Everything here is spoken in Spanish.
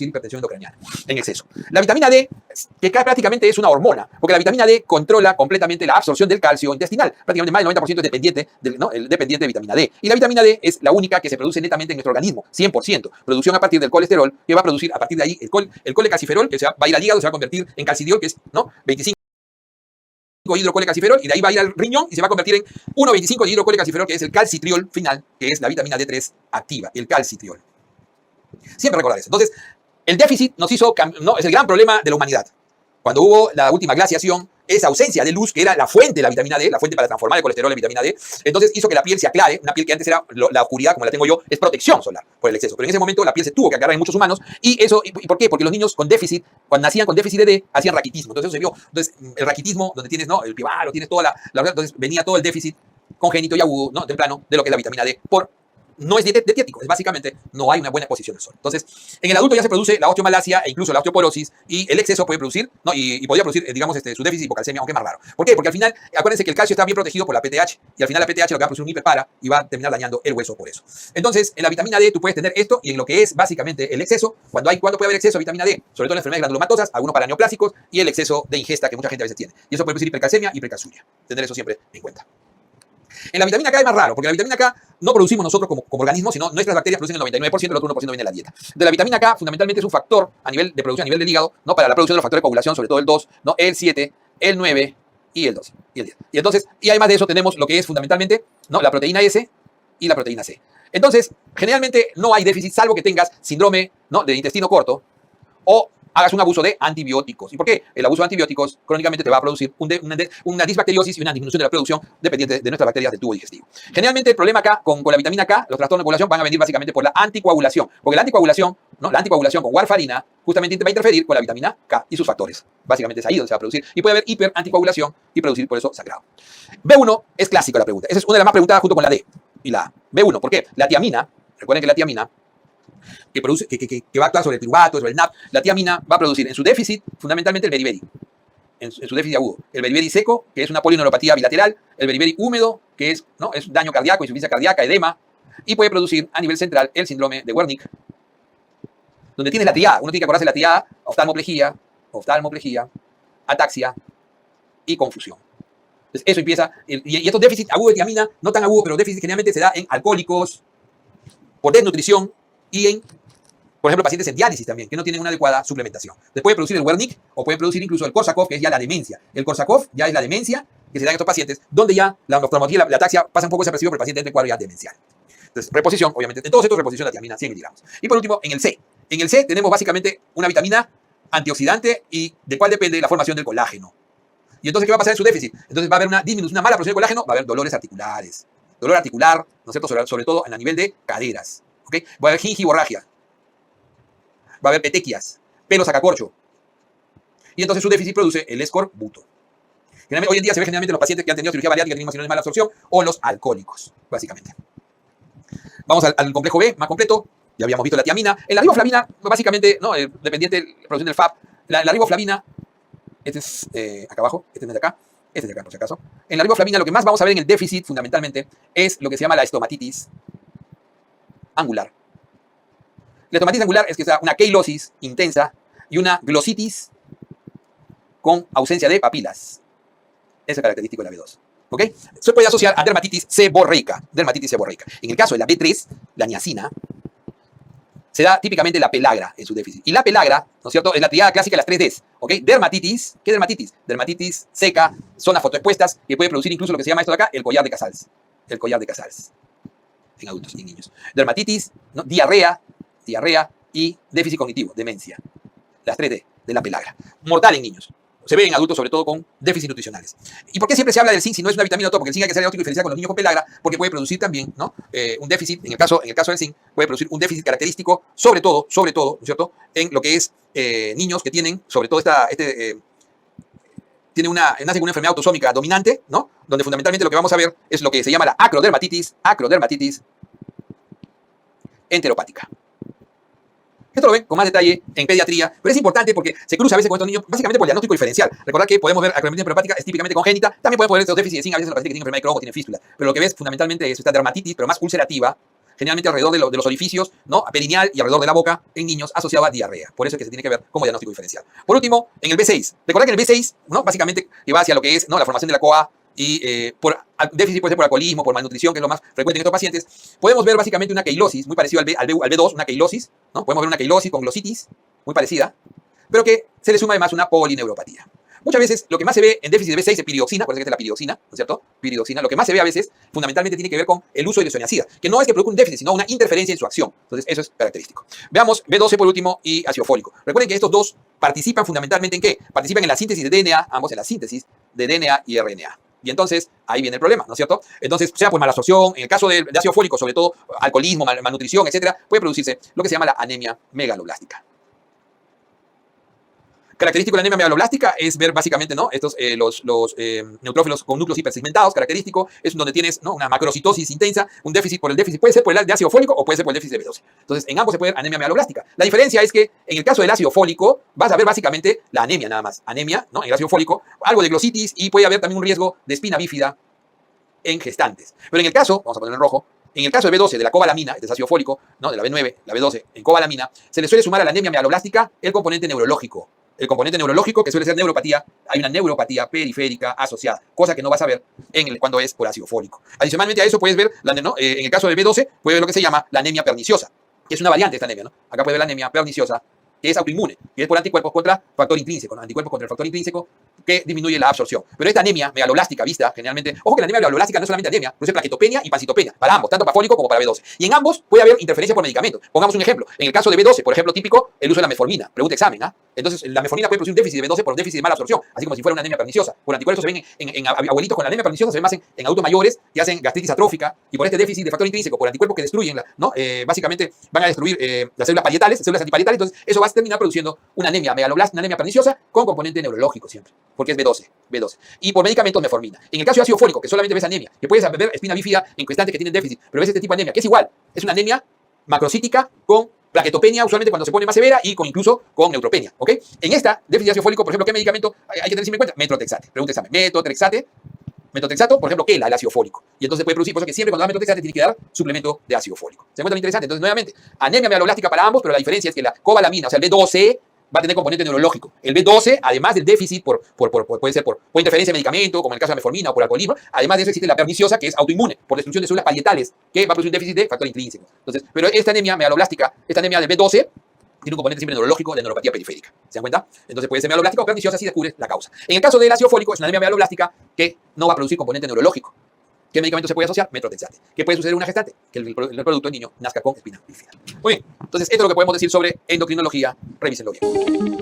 hipertensión endocrinal en exceso. La vitamina D, que prácticamente es una hormona, porque la vitamina D controla completamente la absorción del calcio intestinal. Prácticamente más del 90% es dependiente, dependiente de vitamina D. Y la vitamina D es la única que se produce netamente en nuestro organismo, 100%. Producción a partir del colesterol, que va a producir a partir de ahí el colecalciferol, que va a ir al hígado, se va a convertir en calcidiol, que es 25 hidrocolecalciferol, y de ahí va a ir al riñón y se va a convertir en 1,25 de hidrocolecalciferol, que es el calcitriol final, que es la vitamina D3 activa, el calcitriol. Siempre recordar eso. Entonces, el déficit nos hizo, es el gran problema de la humanidad. Cuando hubo la última glaciación, esa ausencia de luz, que era la fuente de la vitamina D, la fuente para transformar el colesterol en vitamina D, entonces hizo que la piel se aclare, una piel que antes era la oscuridad, como la tengo yo, es protección solar por el exceso. Pero en ese momento la piel se tuvo que aclarar en muchos humanos, y eso, ¿y por qué? Porque los niños con déficit, cuando nacían con déficit de D, hacían raquitismo. Entonces eso se vio. Entonces, el raquitismo, donde tienes, el pivaro, tienes toda entonces venía todo el déficit congénito y agudo, temprano, de lo que es la vitamina D, no es dietético, es básicamente no hay una buena exposición al sol. Entonces, en el adulto ya se produce la osteomalacia e incluso la osteoporosis, y el exceso puede producir, y podría producir, digamos, su déficit de hipocalcemia, aunque es más raro. ¿Por qué? Porque al final, acuérdense que el calcio está bien protegido por la PTH, y al final la PTH lo que va a producir un hiperpara y va a terminar dañando el hueso por eso. Entonces, en la vitamina D tú puedes tener esto, y en lo que es básicamente el exceso, ¿cuándo puede haber exceso de vitamina D? Sobre todo en las enfermedades granulomatosas, algunos paraneoplásicos, y el exceso de ingesta que mucha gente a veces tiene. Y eso puede producir hipercalcemia y hipercalciuria. Tener eso siempre en cuenta. En la vitamina K es más raro, porque la vitamina K no producimos nosotros como organismo, sino nuestras bacterias producen el 99%, el otro 1% viene de la dieta. De la vitamina K, fundamentalmente es un factor a nivel de producción, a nivel del hígado, para la producción de los factores de coagulación, sobre todo el 2, el 7, el 9 y el 2 y el 10. Y entonces, y además de eso tenemos lo que es fundamentalmente la proteína S y la proteína C. Entonces, generalmente no hay déficit, salvo que tengas síndrome de intestino corto o hagas un abuso de antibióticos. ¿Y por qué? El abuso de antibióticos crónicamente te va a producir una disbacteriosis y una disminución de la producción dependiente de nuestras bacterias del tubo digestivo. Generalmente el problema acá con la vitamina K, los trastornos de coagulación van a venir básicamente por la anticoagulación, porque la anticoagulación con warfarina justamente va a interferir con la vitamina K y sus factores. Básicamente es ahí donde se va a producir. Y puede haber hiperanticoagulación y producir por eso sangrado. B1 es clásico la pregunta. Esa es una de las más preguntadas junto con la D y la A. B1, ¿por qué? La tiamina, recuerden que la tiamina que va a actuar sobre el piruvato, sobre el NAP, la tiamina va a producir en su déficit fundamentalmente el beriberi, en su déficit agudo. El beriberi seco, que es una polineuropatía bilateral, el beriberi húmedo, que es daño cardíaco, insuficiencia cardíaca, edema, y puede producir a nivel central el síndrome de Wernicke, donde tienes la triada. Uno tiene que acordarse de la triada: oftalmoplejía, ataxia y confusión. Entonces, eso empieza, y estos déficits agudos de tiamina, no tan agudos, pero déficit generalmente se da en alcohólicos, por desnutrición, y en, por ejemplo, pacientes en diálisis también, que no tienen una adecuada suplementación. Después puede producir el Wernicke o puede producir incluso el Korsakoff, que es ya la demencia. El Korsakoff ya es la demencia que se da en estos pacientes, donde ya la oftalmología, la ataxia pasa un poco desapercibido, pero el paciente entra en cuadro ya demencial. Entonces, reposición, obviamente, en todos estos reposición de la tiamina, 100 miligramos. Y por último, en el C. En el C tenemos básicamente una vitamina antioxidante y de cuál depende la formación del colágeno. Y entonces, ¿qué va a pasar en su déficit? Entonces va a haber una disminución, una mala producción de colágeno, va a haber dolores articulares. Dolor articular, ¿no es cierto? Sobre todo en el nivel de caderas. ¿Okay? Va a haber gingivorragia. Va a haber petequias, pelo sacacorcho. Y entonces su déficit produce el escorbuto. Hoy en día se ve generalmente en los pacientes que han tenido cirugía bariátrica, que tienen mala absorción, o los alcohólicos, básicamente. Vamos al complejo B, más completo. Ya habíamos visto la tiamina. En la riboflavina, básicamente, dependiente de la producción del FAP, la riboflavina, este es acá abajo, este es de acá, este es de acá, por si acaso. En la riboflavina, lo que más vamos a ver en el déficit, fundamentalmente, es lo que se llama la estomatitis angular. La estomatitis angular es que sea una queilosis intensa y una glositis con ausencia de papilas. Ese es característico de la B2. ¿Ok? Se puede asociar a dermatitis seborreica. En el caso de la B3, la niacina, se da típicamente la pelagra en su déficit. Y la pelagra, ¿no es cierto?, es la triada clásica de las 3 Ds. ¿Ok? Dermatitis, ¿qué dermatitis? Dermatitis seca, zonas fotoexpuestas, que puede producir incluso lo que se llama esto de acá, el collar de Casals. El collar de Casals. En adultos y en niños. Dermatitis, diarrea y déficit cognitivo, demencia. Las 3D de la pelagra. Mortal en niños. Se ve en adultos, sobre todo con déficits nutricionales. ¿Y por qué siempre se habla del zinc si no es una vitamina todo? Porque el zinc hay que ser diagnóstico diferencial con los niños con pelagra, porque puede producir también un déficit, en el caso del zinc, puede producir un déficit característico, sobre todo, ¿no es cierto?, en lo que es niños que tienen, sobre todo nacen con una enfermedad autosómica dominante, ¿no?, donde fundamentalmente lo que vamos a ver es lo que se llama la acrodermatitis enteropática. Esto lo ven con más detalle en pediatría, pero es importante porque se cruza a veces con estos niños, básicamente por el diagnóstico diferencial. Recordad que podemos ver acrodermatitis enteropática, es típicamente congénita, también podemos ver estos déficits de zinc a veces en los pacientes que tienen enfermedad de Crohn o tienen fístula, pero lo que ves fundamentalmente es esta dermatitis, pero más ulcerativa, generalmente alrededor de los orificios, ¿no? Perineal y alrededor de la boca en niños asociado a diarrea. Por eso es que se tiene que ver como diagnóstico diferencial. Por último, en el B6. Recordad que en el B6, ¿no? Básicamente que va hacia lo que es, ¿no? La formación de la CoA y por déficit puede ser por alcoholismo, por malnutrición, que es lo más frecuente en estos pacientes. Podemos ver básicamente una queilosis, muy parecida al B2, una queilosis, ¿no? Podemos ver una queilosis con glositis, muy parecida, pero que se le suma además una polineuropatía. Muchas veces lo que más se ve en déficit de B6 es piridioxina, por eso que es la piridioxina, ¿no es cierto? Piridioxina. Lo que más se ve a veces, fundamentalmente, tiene que ver con el uso de isoniazida, que no es que produzca un déficit, sino una interferencia en su acción. Entonces, eso es característico. Veamos B12 por último y ácido fólico. Recuerden que estos dos participan fundamentalmente ¿en qué? Participan en la síntesis de DNA, ambos en la síntesis de DNA y RNA. Y entonces, ahí viene el problema, ¿no es cierto? Entonces, sea por malabsorción, en el caso de ácido fólico, sobre todo alcoholismo, malnutrición, etcétera, puede producirse lo que se llama la anemia megaloblástica. Característico de la anemia megaloblástica es ver básicamente, ¿no? Estos, los neutrófilos con núcleos hipersegmentados. Característico es donde tienes, ¿no? Una macrocitosis intensa, un déficit por el déficit. Puede ser por el de ácido fólico o puede ser por el déficit de B12. Entonces, en ambos se puede ver anemia megaloblástica. La diferencia es que en el caso del ácido fólico vas a ver básicamente la anemia nada más. Anemia, ¿no? En el ácido fólico, algo de glositis y puede haber también un riesgo de espina bífida en gestantes. Pero en el caso, vamos a poner en rojo, en el caso de B12, de la cobalamina, este es ácido fólico, ¿no? De la B9, la B12, en cobalamina, se le suele sumar a la anemia megaloblástica el componente neurológico. El componente neurológico, que suele ser neuropatía, hay una neuropatía periférica asociada, cosa que no vas a ver cuando es por ácido fólico. Adicionalmente a eso puedes ver, ¿no? En el caso del B12, puedes ver lo que se llama la anemia perniciosa, que es una variante de esta anemia, ¿no? Acá puedes ver la anemia perniciosa, que es autoinmune, que es por anticuerpos contra factor intrínseco, ¿no? Anticuerpos contra el factor intrínseco que disminuye la absorción. Pero esta anemia megaloblástica vista generalmente, ojo que la anemia megaloblástica no es solamente anemia, produce plaquetopenia y pancitopenia, para ambos, tanto para fólico como para B12. Y en ambos puede haber interferencia por medicamentos. Pongamos un ejemplo. En el caso de B12, por ejemplo, típico, el uso de la metformina. Pregunta examen, ¿ah? Entonces, la metformina puede producir un déficit de B12 por un déficit de mala absorción, así como si fuera una anemia perniciosa. Por anticuerpos se ven en abuelitos con la anemia perniciosa, se ven más en adultos mayores que hacen gastritis atrófica y por este déficit de factor intrínseco, por anticuerpos que destruyen, ¿no? Básicamente van a destruir las células parietales, células antiparietales, entonces eso va a terminar produciendo una anemia megaloblástica, una anemia perniciosa con componente neurológico siempre, porque es B12. Y por medicamentos metformina. En el caso de ácido fólico, que solamente ves anemia, que puedes ver espina bífida en gestantes que tienen déficit, pero ves este tipo de anemia, que es igual, es una anemia macrocítica con plaquetopenia, usualmente cuando se pone más severa y incluso con neutropenia, ¿ok? En esta déficit de ácido fólico, por ejemplo, ¿qué medicamento hay que tener siempre en cuenta? Metotrexate. Pregunta examen. Metotrexato, por ejemplo, quela el ácido fólico. Y entonces puede producir, por eso que siempre cuando da metotrexate tiene que dar suplemento de ácido fólico. ¿Se encuentra interesante? Entonces, nuevamente, anemia megaloblástica para ambos, pero la diferencia es que la cobalamina, o sea, el B12, va a tener componente neurológico. El B12, además del déficit puede ser por interferencia de medicamento, como en el caso de la metformina o por alcoholismo, además de eso existe la perniciosa, que es autoinmune, por destrucción de células parietales, que va a producir un déficit de factor intrínseco. Entonces, pero esta anemia megaloblástica, esta anemia del B12, tiene un componente siempre neurológico de neuropatía periférica. ¿Se dan cuenta? Entonces puede ser megaloblástica o perniciosa si descubres la causa. En el caso del ácido fólico, es una anemia megaloblástica que no va a producir componente neurológico. ¿Qué medicamento se puede asociar? Metotrexate. ¿Qué puede suceder en una gestante? Que el producto del niño nazca con espina bífida. Muy bien. Entonces, esto es lo que podemos decir sobre endocrinología. Revísenlo bien.